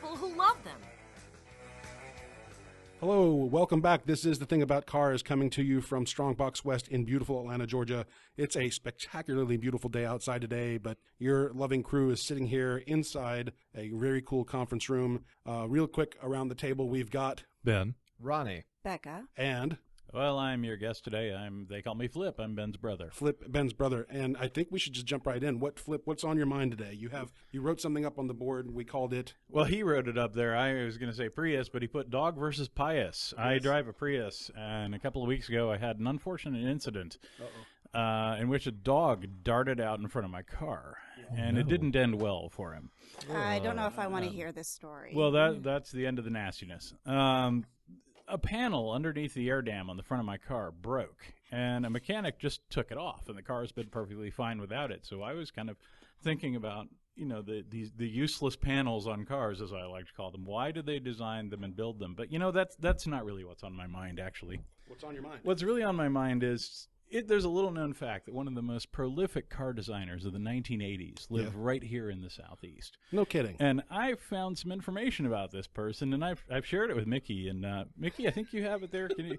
people who love them. Hello, welcome back. This is The Thing About Cars, coming to you from Strongbox West in beautiful Atlanta, Georgia. It's a spectacularly beautiful day outside today, but your loving crew is sitting here inside a very cool conference room. Real quick, around the table, we've got Ben, Ronnie, Becca, and Well, I'm your guest today. They call me Flip. I'm Ben's brother. Flip, Ben's brother. And I think we should just jump right in. Flip, what's on your mind today? You wrote something up on the board, and we called it... Well, he wrote it up there. I was going to say Prius, but he put dog versus Pius. Yes. I drive a Prius, and a couple of weeks ago I had an unfortunate incident in which a dog darted out in front of my car, and it didn't end well for him. I don't know if I want to hear this story. Well, that's the end of the nastiness. A panel underneath the air dam on the front of my car broke, and a mechanic just took it off, and the car's been perfectly fine without it. So I was kind of thinking about, the useless panels on cars, as I like to call them. Why do they design them and build them? But that's not really what's on my mind, actually. What's on your mind? What's really on my mind is there's a little known fact that one of the most prolific car designers of the 1980s lived right here in the Southeast. No kidding. And I found some information about this person, and I've shared it with Mickey. And Mickey, I think you have it there. Can you?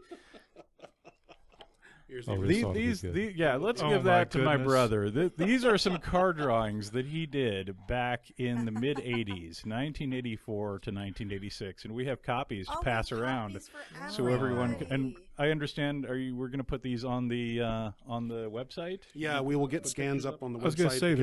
Let's give that to my brother. These are some car drawings that he did back in the mid-'80s, 1984 to 1986, and we have copies to pass around, so everyone can. And I understand. We're going to put these on the website? Yeah, we will get scans up on the website. I was going to say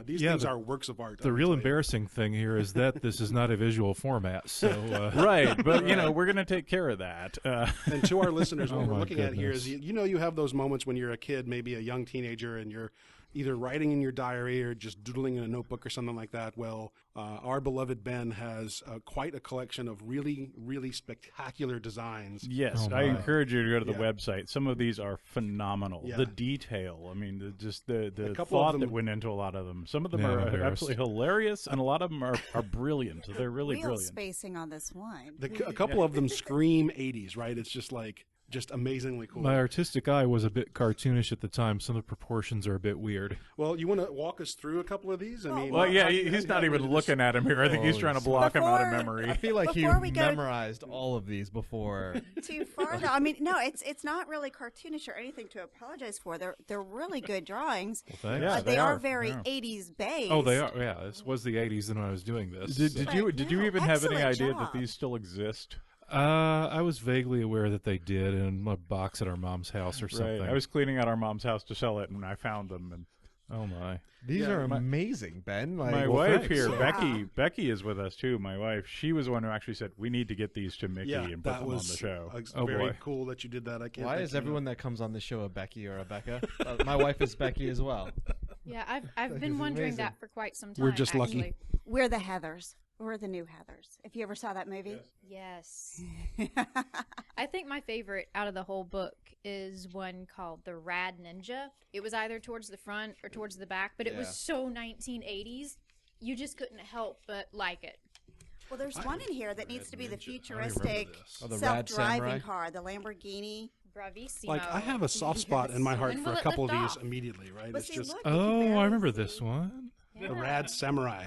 these things are works of art. The real embarrassing thing here is that this is not a visual format. So right, but we're going to take care of that. And to our listeners, what we're looking at here is you have those moments when you're a kid, maybe a young teenager, and you're either writing in your diary or just doodling in a notebook or something like that. Well, our beloved Ben has quite a collection of really, really spectacular designs. Yes, I encourage you to go to the website. Some of these are phenomenal. Yeah. The detail, the thought that went into a lot of them. Some of them are absolutely hilarious, and a lot of them are brilliant. They're really brilliant. Spacing on this one. A couple of them scream 80s, right? It's just amazingly cool. My artistic eye was a bit cartoonish at the time. Some of the proportions are a bit weird. Well, you want to walk us through a couple of these? He's not even looking at him here. I think he's trying to block him out of memory. I feel like you memorized all of these before. Too far, though. No, it's not really cartoonish or anything to apologize for. They're really good drawings. Well, thanks. Yeah, they are very 80s based. Oh, they are. Yeah, this was the 80s when I was doing this. Did you even have any idea job. that these still exist? I was vaguely aware that they did in a box at our mom's house or something. Right. I was cleaning out our mom's house to sell it, and I found them. And oh my, these are amazing, Ben. My wife here, Becky is with us too. My wife, she was the one who actually said we need to get these to Mickey and put them on the show. Very cool that you did that. Why is everyone that comes on the show a Becky or a Becca? My wife is Becky as well. Yeah, I've been wondering that for quite some time. We're just actually. lucky. We're the Heathers. We're the new Heathers. If you ever saw that movie? Yes. I think my favorite out of the whole book is one called The Rad Ninja. It was either towards the front or towards the back, but it was so 1980s, you just couldn't help but like it. Well, there's one in here that needs to be the futuristic self-driving car, the Lamborghini. Bravissimo. I have a soft spot in my heart for a couple of these immediately, right? Well, it's just I remember this one. The Rad Samurai.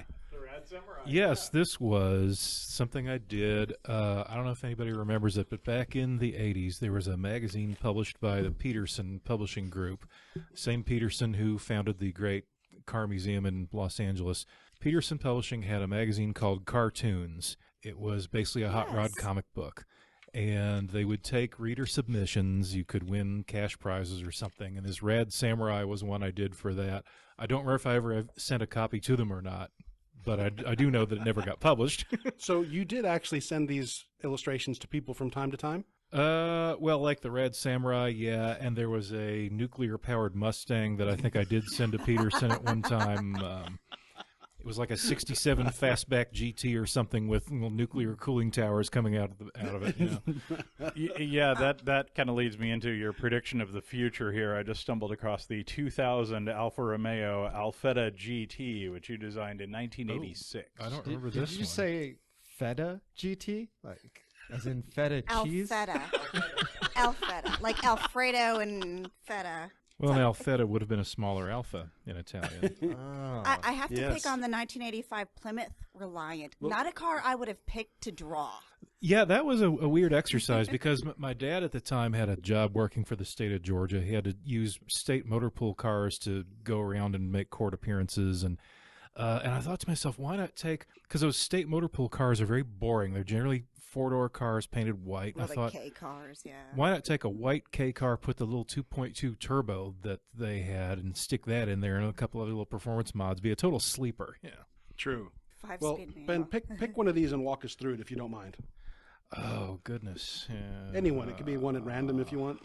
Yes, this was something I did. I don't know if anybody remembers it, but back in the 80s, there was a magazine published by the Peterson Publishing Group, same Peterson who founded the great car museum in Los Angeles. Peterson Publishing had a magazine called Cartoons. It was basically a hot rod comic book. And they would take reader submissions. You could win cash prizes or something. And this Rad Samurai was one I did for that. I don't remember if I ever sent a copy to them or not, but I do know that it never got published. So you did actually send these illustrations to people from time to time? Well, like the Rad Samurai, yeah, and there was a nuclear-powered Mustang that I think I did send to Peterson at one time. It was like a 67 fastback GT or something with nuclear cooling towers coming out of it. You know? Yeah, that kind of leads me into your prediction of the future here. I just stumbled across the 2000 Alfa Romeo Alfetta GT, which you designed in 1986. I don't remember this Did you one. say Feta GT? Like, as in feta cheese? Alfetta. Alfetta. Like Alfredo and feta. Well, an Alfetta would have been a smaller Alpha in Italian. I have to pick on the 1985 Plymouth Reliant. Not a car I would have picked to draw. Yeah, that was a weird exercise because my dad at the time had a job working for the state of Georgia. He had to use state motor pool cars to go around and make court appearances. And I thought to myself, why not take, because those state motor pool cars are very boring. They're generally four-door cars painted white. Well, I thought, K cars, yeah. why not take a white K car, put the little 2.2 turbo that they had, and stick that in there, and a couple of little performance mods, be a total sleeper. Yeah. True. Well, Ben, pick one of these and walk us through it if you don't mind. Oh, goodness. Anyone. It could be one at random if you want.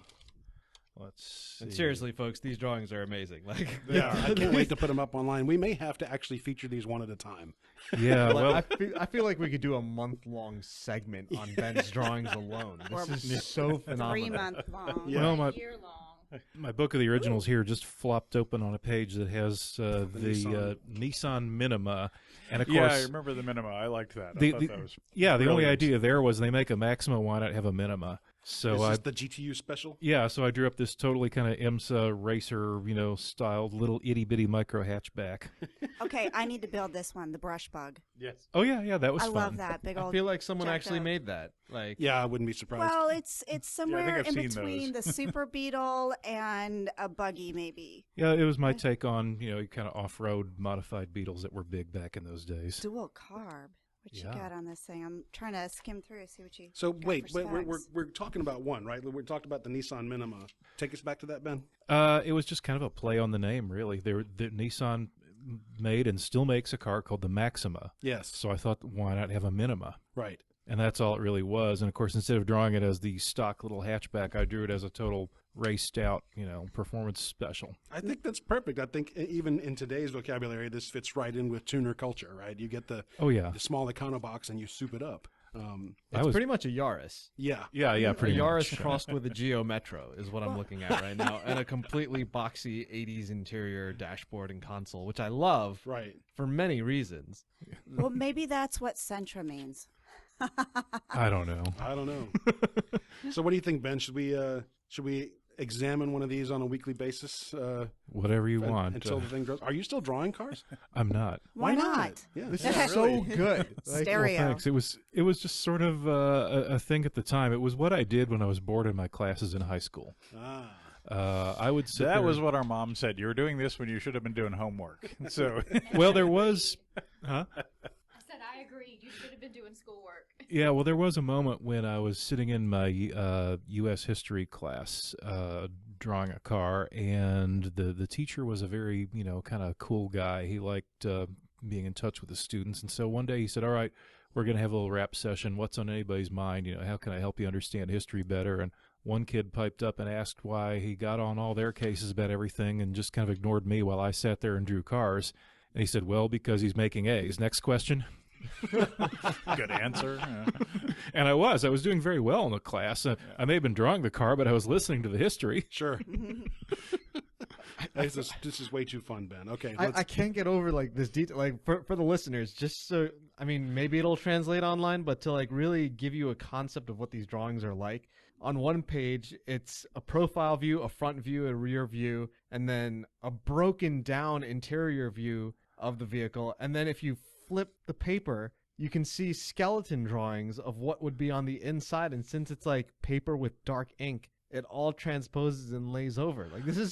Let's see. And seriously, folks, these drawings are amazing. Like, Yeah, I can't wait to put them up online. We may have to actually feature these one at a time. Yeah, Like, well, I feel like we could do a month-long segment on Ben's drawings alone. This is so phenomenal. 3-month long. Yeah. well, my, Year long. my book of the originals here just flopped open on a page that has the Nissan. Nissan Minima. And of Yeah, course, I remember the Minima. I liked that. I the, thought the- that was the only brilliant. idea there was they make a Maxima, why not have a Minima? So Is I this the GTU special? so I drew up this totally kind of IMSA racer, styled little itty bitty micro hatchback. Okay, I need to build this one, the brush bug. Yes. Oh yeah, that was I fun. love that big I old. feel like someone jacked actually up. made that. Like, Yeah, I wouldn't be surprised. Well, it's somewhere I've in seen between those. the Super Beetle and a buggy, maybe. Yeah, it was my take on kind of off-road modified Beetles that were big back in those days. Dual carb. What you Yeah. got on this thing? I'm trying to skim through, see what you. So got wait, for we're specs. talking about one, right? We're talking about the Nissan Minima. Take us back to that, Ben. It was just kind of a play on the name, really. The Nissan made and still makes a car called the Maxima. Yes. So I thought, why not have a Minima? Right. And that's all it really was. And of course, instead of drawing it as the stock little hatchback, I drew it as a total raced out, performance special. I think that's perfect. I think even in today's vocabulary, this fits right in with tuner culture, right? You get the small Econobox and you soup it up. it's pretty much a Yaris. Yeah. Yeah, pretty a Yaris much. crossed with a Geo Metro is what I'm looking at right now, and a completely boxy 80s interior dashboard and console, which I love Right. for many reasons. Well, maybe that's what Sentra means. I don't know. I don't know. So what do you think, Ben? Should we examine one of these on a weekly basis? Whatever you want. Until the thing grows. Are you still drawing cars? I'm not. Why not? Yeah. This Yeah, is so really. good. Like, Stereo. Well, thanks. It was just sort of a thing at the time. It was what I did when I was bored in my classes in high school. I would sit That there. was what our mom said. You were doing this when you should have been doing homework. So Well, there was, huh? I said I agreed. You should have been doing schoolwork. Yeah, well, there was a moment when I was sitting in my U.S. history class drawing a car, and the teacher was a very, kind of cool guy. He liked being in touch with the students, and so one day he said, all right, we're going to have a little rap session. What's on anybody's mind? How can I help you understand history better? And one kid piped up and asked why he got on all their cases about everything and just kind of ignored me while I sat there and drew cars. And he said, well, because he's making A's. Next question. good answer. Yeah. And I was doing very well in the class. I may have been drawing the car, but I was listening to the history. Sure. This is way too fun, Ben. Okay. I can't get over like this detail. Like for the listeners, just so maybe it'll translate online, but to like really give you a concept of what these drawings are like. On one page, it's a profile view, a front view, a rear view, and then a broken down interior view of the vehicle. And then if you flip the paper, you can see skeleton drawings of what would be on the inside. And since it's like paper with dark ink, it all transposes and lays over. Like, this is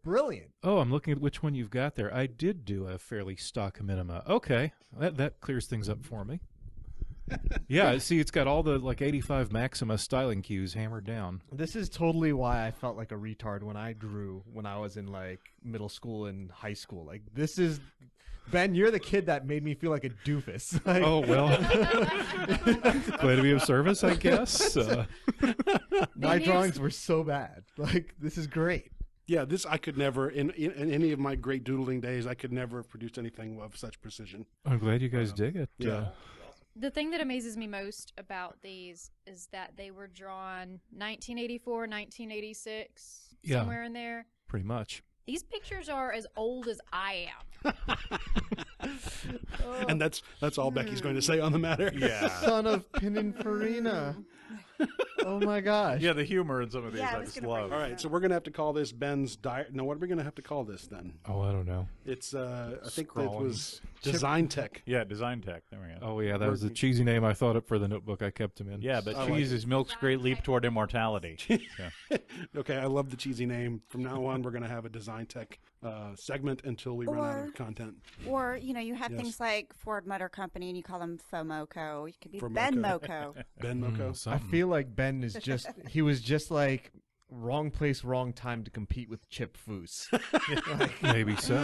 brilliant. Oh, I'm looking at which one you've got there. I did do a fairly stock Minima. Okay, that clears things up for me. Yeah, see, it's got all the 85 Maxima styling cues hammered down. This is totally why I felt like a retard when I drew when I was in middle school and high school. Like, this is Ben, you're the kid that made me feel like a doofus. Like, Oh, well. Glad to be of service, I guess. my drawings were so bad. Like, this is great. Yeah, this I could never in any of my great doodling days. I could never have produced anything of such precision. I'm glad you guys dig it. Yeah. The thing that amazes me most about these is that they were drawn 1984, 1986, Yeah. somewhere in there. Pretty much. These pictures are as old as I am. And that's all Becky's going to say on the matter. Yeah. Son of Pininfarina. Oh my gosh. Yeah, the humor in some of these Yeah, I I was just gonna bring love. that All right, so we're gonna have to call this Ben's diary. No, what are we gonna have to call this then? Oh, I don't know. It's I think that was Scrawlings. Design Tech. Yeah, Design Tech. There we go. Oh, yeah, that was the cheesy name I thought up for the notebook I kept him in. Yeah, but I cheese like is milk's great leap toward immortality. So. Okay, I love the cheesy name. From now on, we're gonna have a Design Tech segment until we run out Or- of content. Or, you have Yes. things like Ford Motor Company and you call them FOMOCO. You could be FOMOCO. Ben Moco. Ben Moco. I Something. feel like Ben is just he was just like wrong place, wrong time to compete with Chip Foose. Maybe so.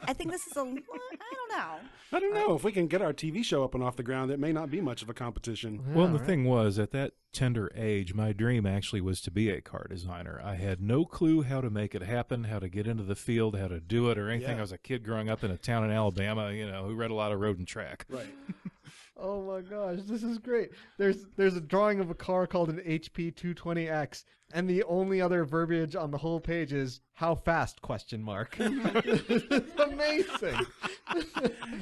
I think this is I don't know. I don't know if we can get our TV show up and off the ground. It may not be much of a competition. Well, and the thing was, at that tender age, my dream actually was to be a car designer. I had no clue how to make it happen, how to get into the field, how to do it, or anything. Yeah. I was a kid growing up in a town in Alabama, who read a lot of Road and Track. Right. Oh my gosh, this is great. There's a drawing of a car called an HP 220X, and the only other verbiage on the whole page is "How fast?" ? It's amazing.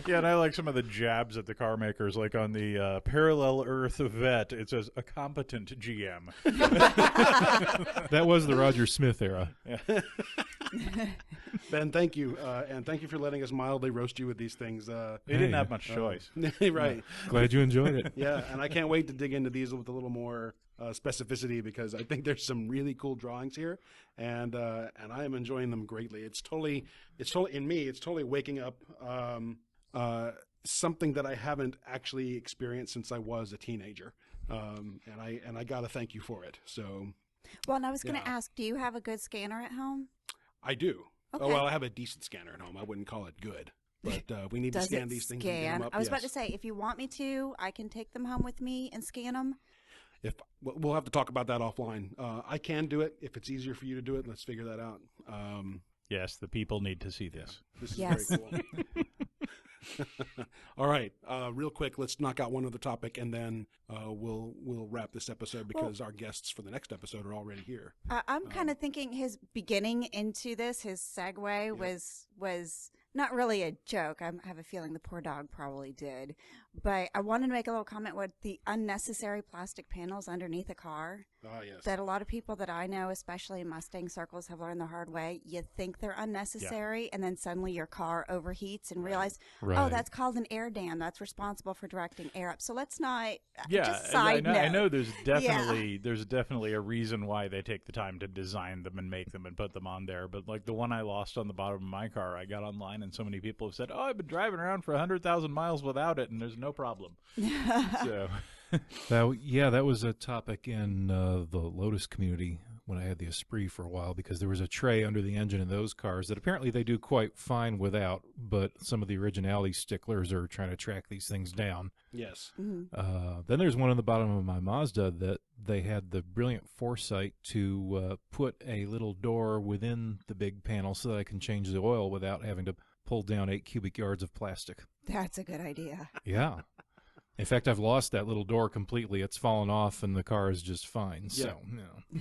Yeah, and I like some of the jabs at the car makers, like on the Parallel Earth Vet. It says a competent GM. That was the Roger Smith era. Ben, thank you, and thank you for letting us mildly roast you with these things. They didn't have much choice. Right. Glad you enjoyed it. Yeah, and I can't wait to dig into these with a little more specificity because I think there's some really cool drawings here, and I am enjoying them greatly. It's totally waking up something that I haven't actually experienced since I was a teenager, and I gotta thank you for it. So Well, and I was going to Yeah. ask, do you have a good scanner at home? I do. Okay. Oh well, I have a decent scanner at home. I wouldn't call it good, but we need to Does scan it these things. And get scan? them up. I was about Yes. to say, if you want me to, I can take them home with me and scan them. We'll have to talk about that offline. I can do it if it's easier for you to do it. Let's figure that out. Yes, the people need to see this. This is Yes. very cool. All right, real quick, let's knock out one other topic, and then we'll wrap this episode because our guests for the next episode are already here. I'm kind of thinking his beginning into this, his segue was not really a joke. I have a feeling the poor dog probably did. But I wanted to make a little comment with the unnecessary plastic panels underneath a car Ah, yes. that a lot of people that I know, especially in Mustang circles, have learned the hard way. You think they're unnecessary, and then suddenly your car overheats and realize, oh, Right. that's called an air dam. That's responsible for directing air up. So let's not. Yeah, just and side I know note. there's definitely a reason why they take the time to design them and make them and put them on there. But like the one I lost on the bottom of my car, I got online and so many people have said, "Oh, I've been driving around for 100,000 miles without it, and there's no problem." So That was a topic in the Lotus community when I had the Esprit for a while, because there was a tray under the engine in those cars that apparently they do quite fine without, but some of the originality sticklers are trying to track these things down. Yes. Then there's one on the bottom of my Mazda that they had the brilliant foresight to put a little door within the big panel so that I can change the oil without having to pull down 8 cubic yards of plastic. That's a good idea. Yeah. In fact, I've lost that little door completely. It's fallen off, and the car is just fine. So,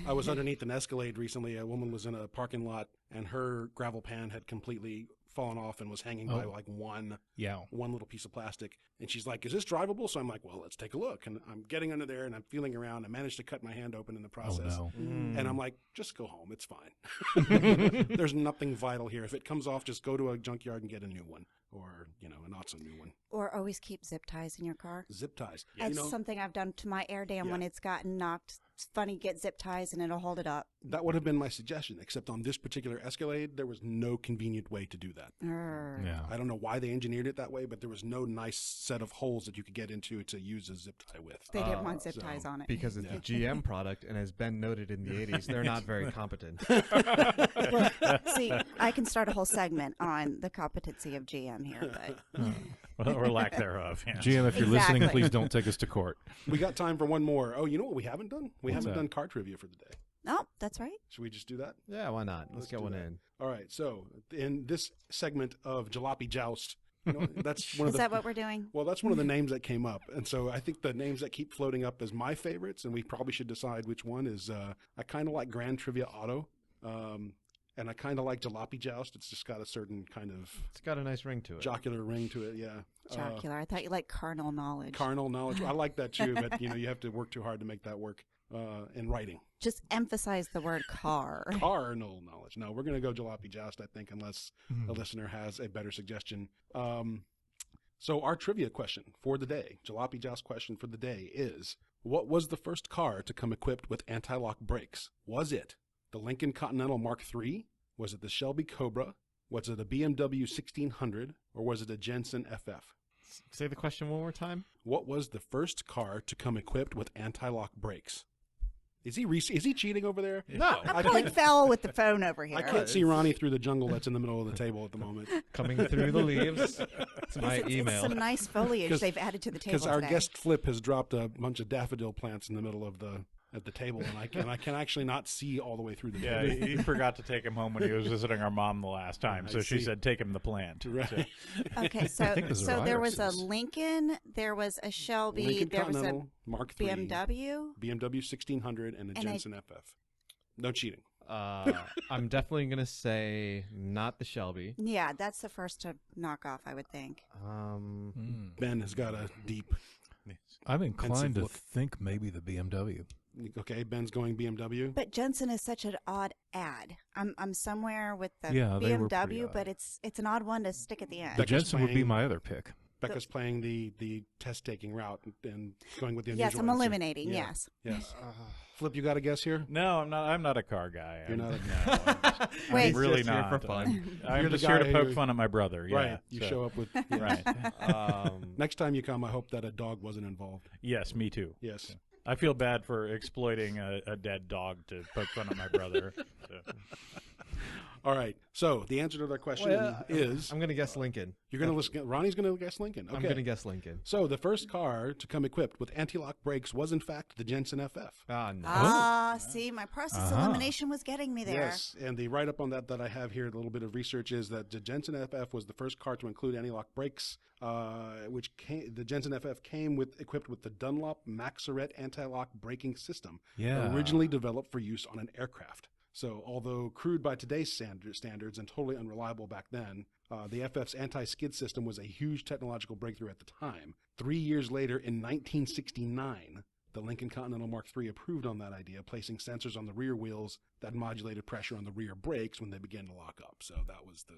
I was underneath an Escalade recently. A woman was in a parking lot, and her gravel pan had completely fallen off and was hanging by like one little piece of plastic. And she's like, "Is this drivable?" So I'm like, "Well, let's take a look." And I'm getting under there, and I'm feeling around. I managed to cut my hand open in the process. Oh, no. And I'm like, "Just go home. It's fine. There's nothing vital here. If it comes off, just go to a junkyard and get a new one, or a not so new one." Or always keep zip ties in your car. Zip ties. That's something I've done to my air dam when it's gotten knocked. It's funny, get zip ties and it'll hold it up. That would have been my suggestion, except on this particular Escalade, there was no convenient way to do that. Yeah. I don't know why they engineered it that way, but there was no nice set of holes that you could get into to use a zip tie with. They didn't want zip ties on it. Because it's a GM product, and as Ben noted in the 80s, they're not very competent. See, I can start a whole segment on the competency of GM here, but or lack thereof. Yeah. GM, if you're listening, Exactly. please don't take us to court. We got time for one more. Oh, you know what we haven't done? We What's haven't that? done car trivia for the day. oh, that's right. Should we just do that? Yeah, why not? Let's get do one that. in. All right. So in this segment of Jalopy Joust, that's one of Is the. that what we're doing? Well, that's one of the names that came up, and so I think the names that keep floating up as my favorites, and we probably should decide which one is. I kind of like Grand Trivia Auto, and I kind of like Jalopy Joust. It's just got a certain kind of It's got a nice ring to it. jocular ring to it. Yeah. Jocular. I thought you liked carnal knowledge. Carnal knowledge. I like that too, but you have to work too hard to make that work. in writing. Just emphasize the word car. Carnal knowledge. No, we're going to go Jalopy Joust, I think, unless a listener has a better suggestion. So our trivia question for the day, Jalopy Joust question for the day is, what was the first car to come equipped with anti-lock brakes? Was it the Lincoln Continental Mark III? Was it the Shelby Cobra? Was it a BMW 1600? Or was it a Jensen FF? Say the question one more time. What was the first car to come equipped with anti-lock brakes? Is he cheating over there? No. I'm pulling foul with the phone over here. I can't see Ronnie through the jungle that's in the middle of the table at the moment. Coming through the leaves. It's my It's email. some nice foliage they've added to the table Because our today. guest Flip has dropped a bunch of daffodil plants in the middle of at the table, and I can actually not see all the way through the Yeah, table. he forgot to take him home when he was visiting our mom the last time, so she see. said take him the plant. Right. Okay, so think those are there was a irises. Lincoln, there was a Shelby, Lincoln there was a Continental Mark III, BMW. BMW 1600, and a And Jensen FF. No cheating. I'm definitely gonna say not the Shelby. Yeah, that's the first to knock off, I would think. Ben has got a deep. I'm inclined to look. think maybe the BMW. Okay, Ben's going BMW. But Jensen is such an odd ad. I'm somewhere with the Yeah, they were pretty BMW, odd. but it's an odd one to stick at the end. The Becca's Jensen would be playing- my other pick. Becca's playing the test-taking route and going with the unusual Yes, I'm answer. eliminating. Yeah. Yes. Yes. Flip, you got a guess here? No, I'm not a car guy. You're not a- No, Wait. I'm really Just here not. for fun. I'm You're the just here to guy poke who- fun at my brother. Yeah, Right. You so- show up with. Right. Next time you come, I hope that a dog wasn't involved. Yes, me too. Yes. I feel bad for exploiting a dead dog to poke fun at my brother. So. All right. So the answer to that question is I'm gonna guess Lincoln. you're going to listen. Ronnie's going to guess Lincoln. Okay. I'm gonna guess Lincoln. So the first car to come equipped with anti-lock brakes was in fact the Jensen FF. Ah, no. See, my process elimination was getting me there. Yes, and the write-up on that I have here, a little bit of research, is that the Jensen FF was the first car to include anti-lock brakes, the Jensen FF came equipped with the Dunlop Maxaret anti-lock braking system, Yeah. originally developed for use on an aircraft. So although crude by today's standards and totally unreliable back then, the FF's anti-skid system was a huge technological breakthrough at the time. 3 years later, in 1969, the Lincoln Continental Mark III improved on that idea, placing sensors on the rear wheels that modulated pressure on the rear brakes when they began to lock up. So that was the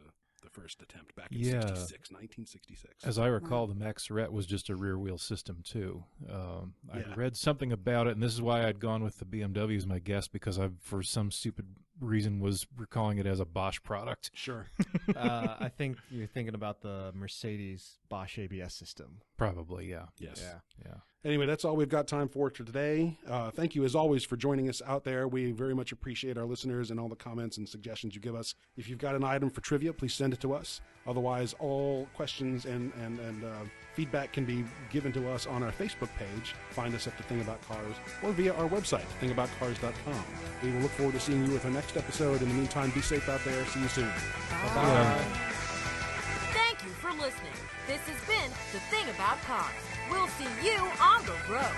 first attempt back in 1966. As I recall, the Maxaret was just a rear wheel system too. I Yeah. read something about it, and this is why I'd gone with the BMW as my guess, because I, for some stupid reason, was recalling it as a Bosch product. Sure. I think you're thinking about the Mercedes Bosch ABS system. Probably, yeah. Yes. Yeah. Anyway, that's all we've got time for today. Thank you, as always, for joining us out there. We very much appreciate our listeners and all the comments and suggestions you give us. If you've got an item for trivia, please send it to us. Otherwise, all questions and feedback can be given to us on our Facebook page. Find us at The Thing About Cars or via our website, thingaboutcars.com. We will look forward to seeing you with our next episode. In the meantime, be safe out there. See you soon. Thank you for listening. This has been The Thing About Cars. We'll see you on the road.